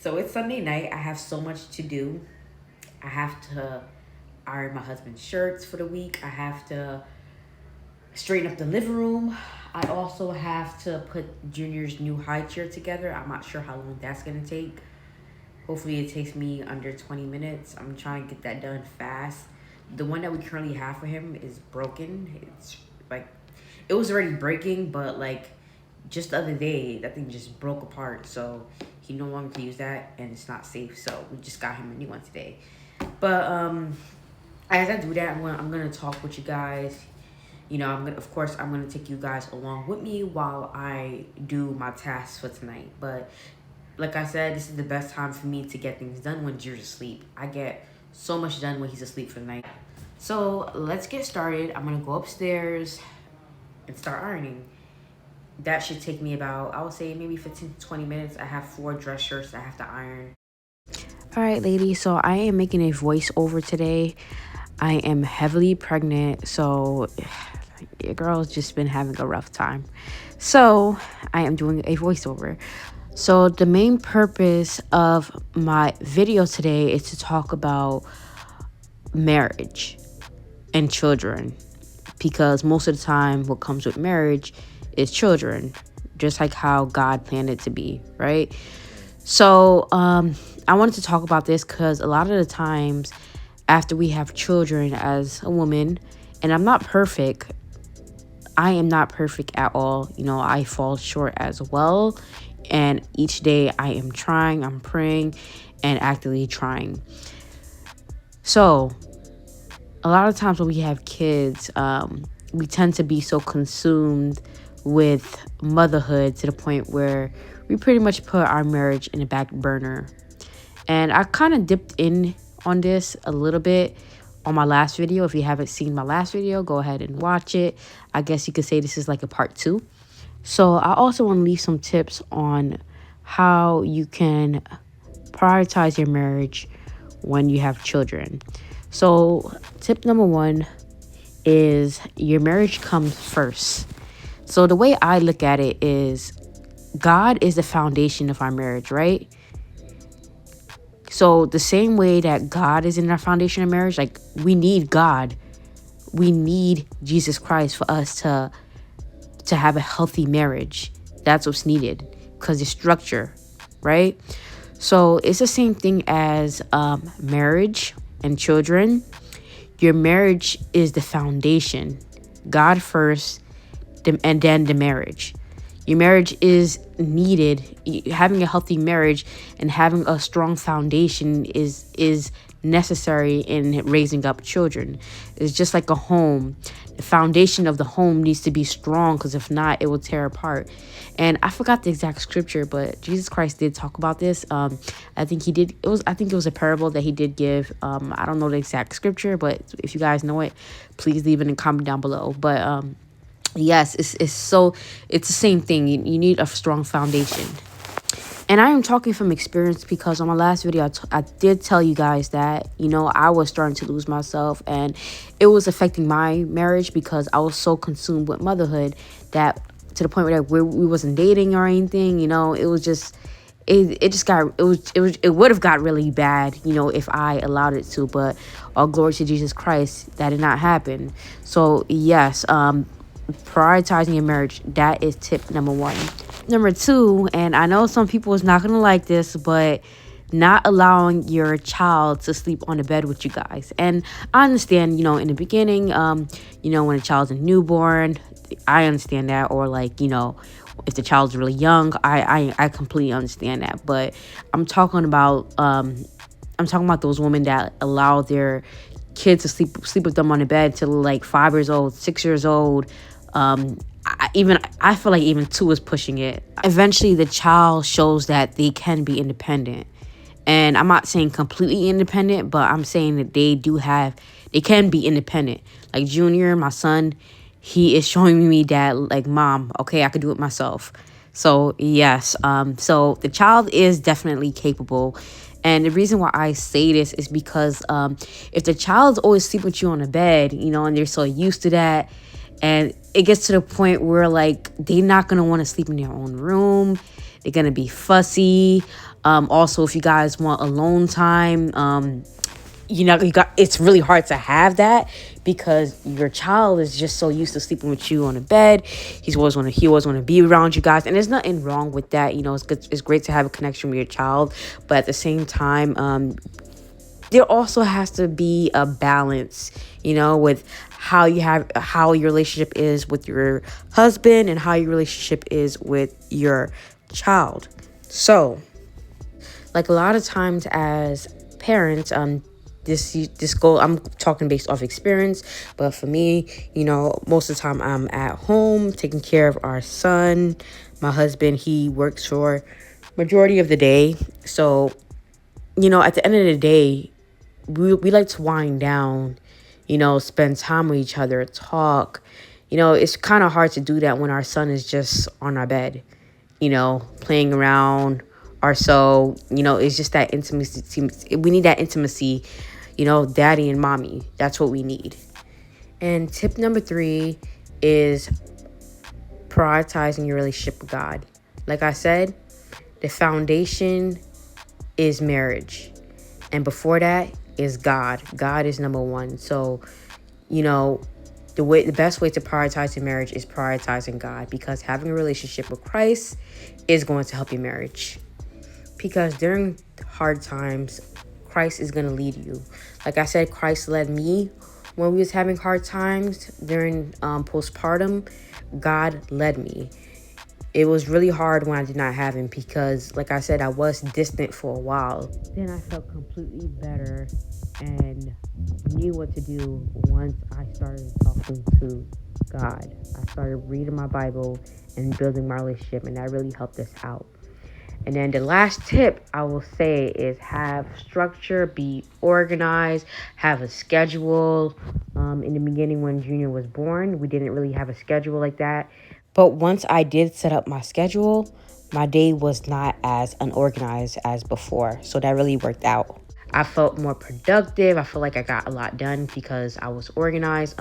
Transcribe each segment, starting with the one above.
So it's Sunday night. I have so much to do. I have to iron my husband's shirts for the week. I have to straighten up the living room. I also have to put Junior's new high chair together. I'm not sure how long that's going to take. Hopefully it takes me under 20 minutes. I'm trying to get that done fast. The one that we currently have for him is broken. It's like, it was already breaking, but like just the other day, that thing just broke apart. So he no longer can use that, and it's not safe. So we just got him a new one today. But as I do that, I'm gonna talk with you guys. You know, I'm gonna take you guys along with me while I do my tasks for tonight. But like I said, this is the best time for me to get things done when Drew's asleep. I get so much done when he's asleep for the night. So let's get started. I'm gonna go upstairs and start ironing. That should take me about, I would say, maybe 15 to 20 minutes. I have 4 dress shirts I have to iron. All right, ladies, so I am making a voiceover today. I am heavily pregnant, so your girl's just been having a rough time. So I am doing a voiceover. So the main purpose of my video today is to talk about marriage and children, because most of the time what comes with marriage is children, just like how God planned it to be, right? So I wanted to talk about this because a lot of the times after we have children as a woman, and I'm not perfect, I am not perfect at all. You know, I fall short as well. And each day I am trying, I'm praying and actively trying. So a lot of times when we have kids, we tend to be so consumed with motherhood to the point where we pretty much put our marriage in the back burner. And I kind of dipped in on this a little bit on my last video. If you haven't seen my last video, go ahead and watch it. I guess you could say this is like a part 2. So I also want to leave some tips on how you can prioritize your marriage when you have children. So tip number 1 is your marriage comes first. So the way I look at it is God is the foundation of our marriage, right? So the same way that God is in our foundation of marriage, like we need God. We need Jesus Christ for us to have a healthy marriage. That's what's needed because it's structure, right? So it's the same thing as marriage and children. Your marriage is the foundation. God first, and then the marriage. Your marriage is needed. Having a healthy marriage and having a strong foundation is necessary in raising up children. It's just like a home. The foundation of the home needs to be strong, because if not, it will tear apart. And I forgot the exact scripture, but Jesus Christ did talk about this. I think he did. I think it was a parable that he did give. I don't know the exact scripture, but if you guys know it, please leave it in a comment down below. But yes, it's the same thing. You need a strong foundation. And I am talking from experience, because on my last video, I did tell you guys that, you know, I was starting to lose myself, and it was affecting my marriage because I was so consumed with motherhood that to the point where we wasn't dating or anything. You know, it was just, it would have got really bad, you know, if I allowed it to. But all glory to Jesus Christ, that did not happen. So yes, prioritizing your marriage, that is tip number 1. Number 2, and I know some people is not gonna like this, but not allowing your child to sleep on the bed with you guys. And I understand, you know, in the beginning, you know, when a child's a newborn, I understand that. Or like, you know, if the child's really young, I completely understand that. But I'm talking about those women that allow their kids to sleep with them on the bed till like 5 years old, 6 years old. I feel like even 2 is pushing it. Eventually the child shows that they can be independent. And I'm not saying completely independent, but I'm saying that they can be independent. Like Junior, my son, he is showing me that, like, Mom, okay, I could do it myself. So yes, so the child is definitely capable. And the reason why I say this is because if the child's always sleeping with you on the bed, you know, and they're so used to that, and it gets to the point where, like, they're not going to want to sleep in their own room. They're going to be fussy. Also, if you guys want alone time, it's really hard to have that because your child is just so used to sleeping with you on a bed. He always want to be around you guys, and there's nothing wrong with that. It's good. It's great to have a connection with your child, but at the same time, there also has to be a balance, with how your relationship is with your husband and how your relationship is with your child. So, like a lot of times as parents, this goal, I'm talking based off experience, but for me, most of the time I'm at home taking care of our son. My husband, he works for majority of the day. So, at the end of the day, we like to wind down, spend time with each other, talk. It's kind of hard to do that when our son is just on our bed, playing around or so. It's just that intimacy. We need that intimacy, daddy and mommy. That's what we need. And tip number 3 is prioritizing your relationship with God. Like I said, the foundation is marriage. And before that is God. God is number 1. So, the best way to prioritize your marriage is prioritizing God, because having a relationship with Christ is going to help your marriage. Because during hard times, Christ is going to lead you. Like I said, Christ led me when we was having hard times during postpartum. God led me. It was really hard when I did not have him because, like I said, I was distant for a while. Then I felt completely better and knew what to do once I started talking to God. I started reading my Bible and building my relationship, and that really helped us out. And then the last tip I will say is have structure, be organized, have a schedule. In the beginning when Junior was born, we didn't really have a schedule like that. But once I did set up my schedule, my day was not as unorganized as before. So that really worked out. I felt more productive. I feel like I got a lot done because I was organized.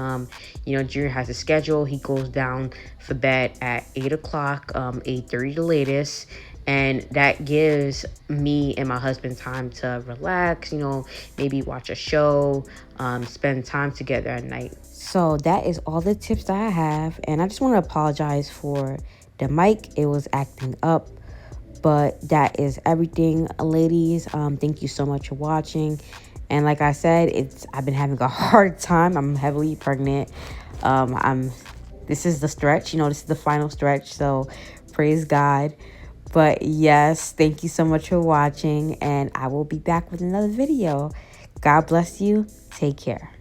Junior has a schedule. He goes down for bed at 8 o'clock, 8:30 the latest. And that gives me and my husband time to relax, maybe watch a show, spend time together at night. So that is all the tips that I have. And I just want to apologize for the mic. It was acting up. But that is everything, ladies. Thank you so much for watching. And like I said, I've been having a hard time. I'm heavily pregnant. This is the stretch. This is the final stretch. So praise God. But yes, thank you so much for watching. And I will be back with another video. God bless you. Take care.